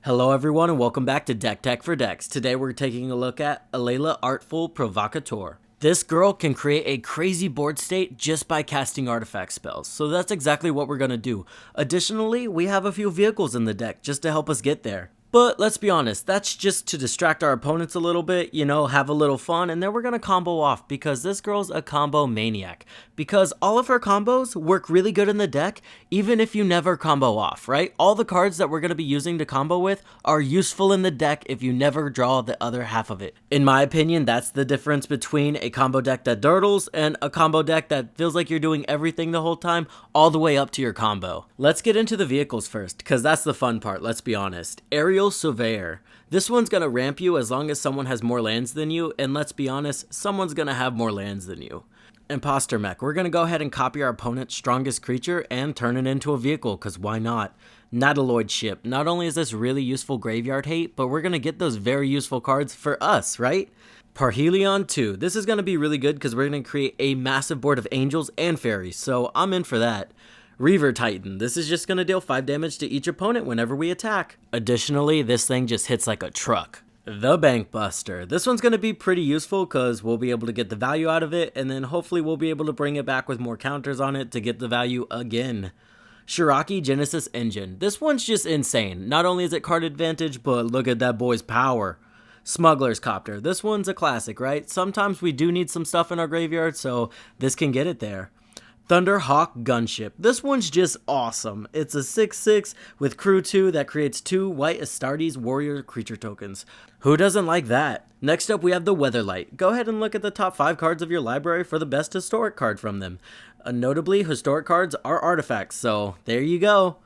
Hello everyone and welcome back to Deck Tech for Decks. Today we're taking a look at Alela Artful Provocateur. This girl can create a crazy board state just by casting artifact spells, so that's exactly what we're going to do. Additionally, we have a few vehicles in the deck just to help us get there. But let's be honest, that's just to distract our opponents a little bit, have a little fun, and then we're going to combo off because this girl's a combo maniac. Because all of her combos work really good in the deck, even if you never combo off, right? All the cards that we're going to be using to combo with are useful in the deck if you never draw the other half of it. In my opinion, that's the difference between a combo deck that durdles and a combo deck that feels like you're doing everything the whole time, all the way up to your combo. Let's get into the vehicles first, because that's the fun part, let's be honest. Aerial Surveyor. This one's gonna ramp you as long as someone has more lands than you, and let's be honest, someone's gonna have more lands than you. Imposter Mech. We're gonna go ahead and copy our opponent's strongest creature and turn it into a vehicle, because why not? Nautiloid Ship. Not only is this really useful graveyard hate, but we're gonna get those very useful cards for us, right? Parhelion 2. This is gonna be really good because we're gonna create a massive board of angels and fairies, so I'm in for that. Reaver Titan. This is just going to deal 5 damage to each opponent whenever we attack. Additionally, this thing just hits like a truck. The Bank Buster. This one's going to be pretty useful because we'll be able to get the value out of it, and then hopefully we'll be able to bring it back with more counters on it to get the value again. Shiraki Genesis Engine. This one's just insane. Not only is it card advantage, but look at that boy's power. Smuggler's Copter. This one's a classic, right? Sometimes we do need some stuff in our graveyard, so this can get it there. Thunderhawk Gunship. This one's just awesome. It's a 6/6 with crew 2 that creates 2 white Astartes warrior creature tokens. Who doesn't like that? Next up we have the Weatherlight. Go ahead and look at the top 5 cards of your library for the best historic card from them. Notably, historic cards are artifacts, so there you go.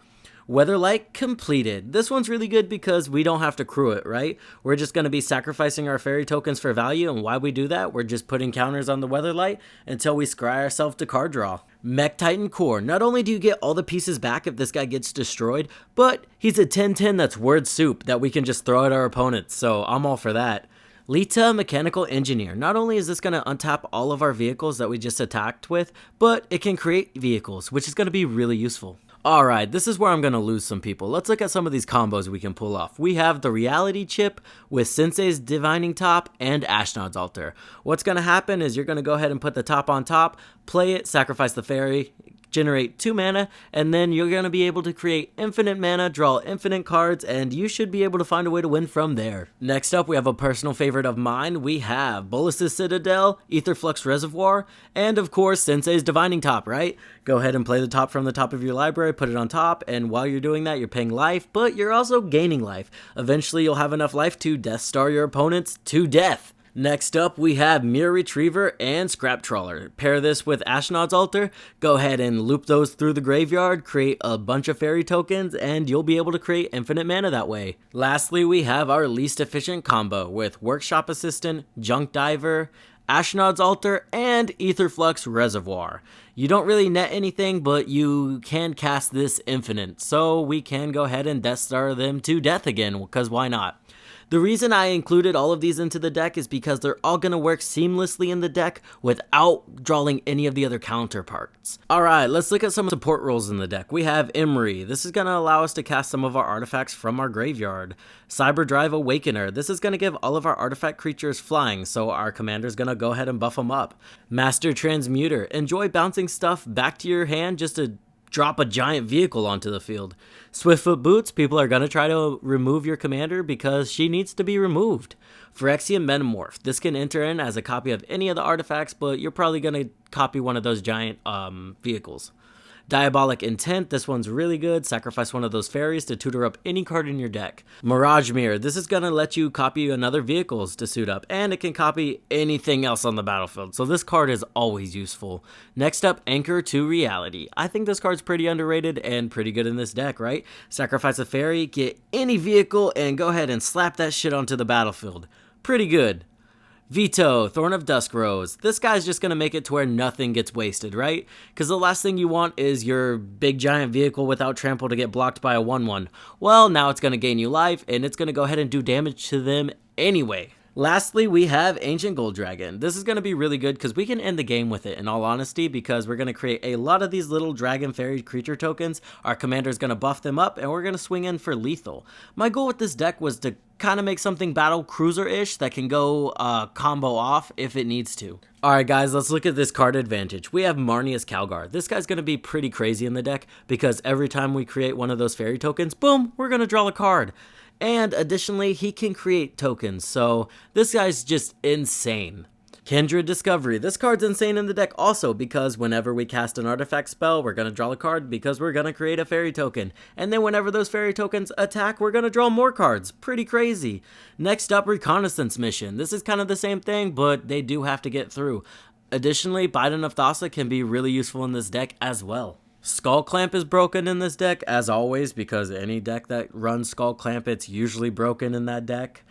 Weatherlight completed. This one's really good because we don't have to crew it, right? We're just going to be sacrificing our fairy tokens for value, and why we do that, we're just putting counters on the Weatherlight until we scry ourselves to card draw. Mech Titan Core. Not only do you get all the pieces back if this guy gets destroyed, but he's a 10/10 that's word soup that we can just throw at our opponents, so I'm all for that. Lita Mechanical Engineer. Not only is this going to untap all of our vehicles that we just attacked with, but it can create vehicles, which is going to be really useful. Alright, this is where I'm going to lose some people. Let's look at some of these combos we can pull off. We have the Reality Chip with Sensei's Divining Top and Ashnod's Altar. What's going to happen is you're going to go ahead and put the top on top, play it, sacrifice the fairy, generate 2 mana, and then you're going to be able to create infinite mana, draw infinite cards, and you should be able to find a way to win from there. Next up, we have a personal favorite of mine. We have Bolas's Citadel, Aetherflux Reservoir, and of course, Sensei's Divining Top, right? Go ahead and play the top from the top of your library, put it on top, and while you're doing that, you're paying life, but you're also gaining life. Eventually, you'll have enough life to Death Star your opponents to death. Next up, we have Mirror Retriever and Scrap Trawler. Pair this with Ashnod's Altar, go ahead and loop those through the graveyard, create a bunch of fairy tokens, and you'll be able to create infinite mana that way. Lastly, we have our least efficient combo with Workshop Assistant, Junk Diver, Ashnod's Altar, and Aetherflux Reservoir. You don't really net anything, but you can cast this infinite, so we can go ahead and Death Star them to death again, because why not? The reason I included all of these into the deck is because they're all going to work seamlessly in the deck without drawing any of the other counterparts. Alright, let's look at some support roles in the deck. We have Emery. This is going to allow us to cast some of our artifacts from our graveyard. Cyberdrive Awakener. This is going to give all of our artifact creatures flying, so our commander's going to go ahead and buff them up. Master Transmuter. Enjoy bouncing stuff back to your hand just to drop a giant vehicle onto the field. Swiftfoot Boots, people are going to try to remove your commander because she needs to be removed. Phyrexian Metamorph, this can enter in as a copy of any of the artifacts, but you're probably going to copy one of those giant vehicles. Diabolic Intent, this one's really good. Sacrifice one of those fairies to tutor up any card in your deck. Mirage Mirror, this is going to let you copy another vehicles to suit up, and it can copy anything else on the battlefield, so this card is always useful. Next up, Anchor to Reality. I think this card's pretty underrated and pretty good in this deck, right? Sacrifice a fairy, get any vehicle, and go ahead and slap that shit onto the battlefield. Pretty good. Veto, Thorn of Dusk Rose. This guy's just going to make it to where nothing gets wasted, right? Because the last thing you want is your big giant vehicle without trample to get blocked by a 1/1. Well, now it's going to gain you life, and it's going to go ahead and do damage to them anyway. Lastly, we have Ancient Gold Dragon. This is going to be really good because we can end the game with it, in all honesty, because we're going to create a lot of these little dragon fairy creature tokens. Our commander is going to buff them up, and we're going to swing in for lethal. My goal with this deck was to kind of make something battle cruiser-ish that can go combo off if it needs to. Alright guys, let's look at this card advantage. We have Marnius Calgar. This guy's going to be pretty crazy in the deck because every time we create one of those fairy tokens, boom, we're going to draw a card. And additionally, he can create tokens, so this guy's just insane. Kindred Discovery. This card's insane in the deck also because whenever we cast an artifact spell, we're going to draw a card because we're going to create a fairy token. And then whenever those fairy tokens attack, we're going to draw more cards. Pretty crazy. Next up, Reconnaissance Mission. This is kind of the same thing, but they do have to get through. Additionally, Bidon of Thassa can be really useful in this deck as well. Skull Clamp is broken in this deck, as always, because any deck that runs Skull Clamp, it's usually broken in that deck.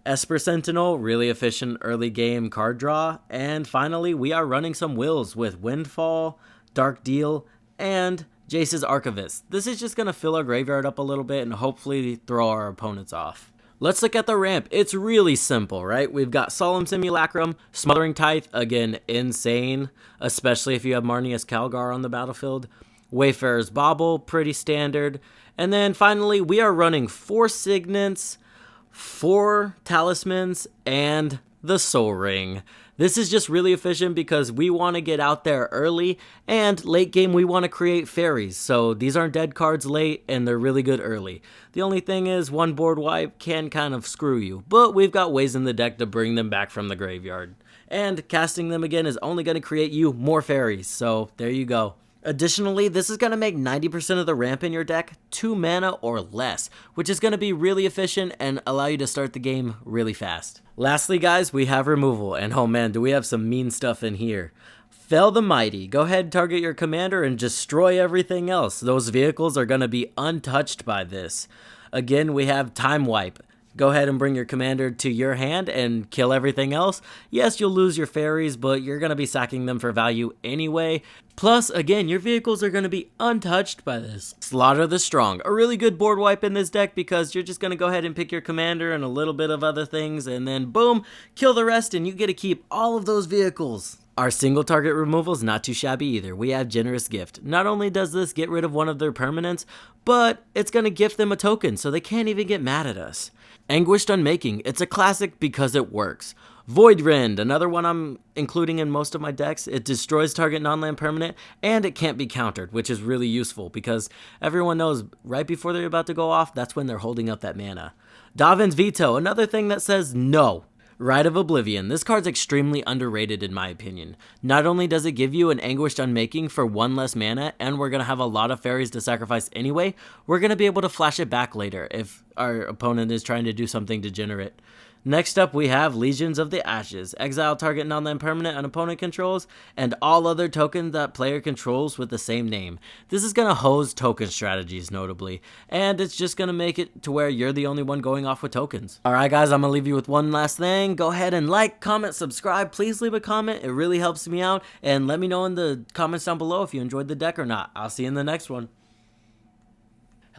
Esper Sentinel, really efficient early game card draw. And finally, we are running some wills with Windfall, Dark Deal, and Jace's Archivist. This is just going to fill our graveyard up a little bit and hopefully throw our opponents off. Let's look at the ramp. It's really simple, right? We've got Solemn Simulacrum, Smothering Tithe, again, insane, especially if you have Marnius Calgar on the battlefield. Wayfarer's Bauble, pretty standard. And then finally, we are running 4 Signets, 4 Talismans, and the Soul Ring. This is just really efficient because we want to get out there early, and late game we want to create fairies. So these aren't dead cards late, and they're really good early. The only thing is one board wipe can kind of screw you, but we've got ways in the deck to bring them back from the graveyard. And casting them again is only going to create you more fairies, so there you go. Additionally, this is going to make 90% of the ramp in your deck 2 mana or less, which is going to be really efficient and allow you to start the game really fast. Lastly, guys, we have removal, and oh man, do we have some mean stuff in here. Fell the Mighty. Go ahead, target your commander, and destroy everything else. Those vehicles are going to be untouched by this. Again, we have Time Wipe. Go ahead and bring your commander to your hand and kill everything else. Yes, you'll lose your fairies, but you're going to be sacking them for value anyway. Plus, again, your vehicles are going to be untouched by this. Slaughter the Strong. A really good board wipe in this deck because you're just going to go ahead and pick your commander and a little bit of other things, and then boom, kill the rest, and you get to keep all of those vehicles. Our single target removal is not too shabby either. We have Generous Gift. Not only does this get rid of one of their permanents, but it's going to gift them a token so they can't even get mad at us. Anguished Unmaking. It's a classic because it works. Void Rend, another one I'm including in most of my decks. It destroys target non-land permanent, and it can't be countered, which is really useful because everyone knows right before they're about to go off, that's when they're holding up that mana. Davin's Veto, another thing that says no. Rite of Oblivion. This card's extremely underrated in my opinion. Not only does it give you an Anguished Unmaking for 1 less mana, and we're going to have a lot of fairies to sacrifice anyway, we're going to be able to flash it back later if our opponent is trying to do something degenerate. Next up, we have Legions of the Ashes. Exile target non-land permanent an opponent controls, and all other tokens that player controls with the same name. This is going to hose token strategies, notably, and it's just going to make it to where you're the only one going off with tokens. Alright guys, I'm going to leave you with one last thing. Go ahead and like, comment, subscribe. Please leave a comment. It really helps me out, and let me know in the comments down below if you enjoyed the deck or not. I'll see you in the next one.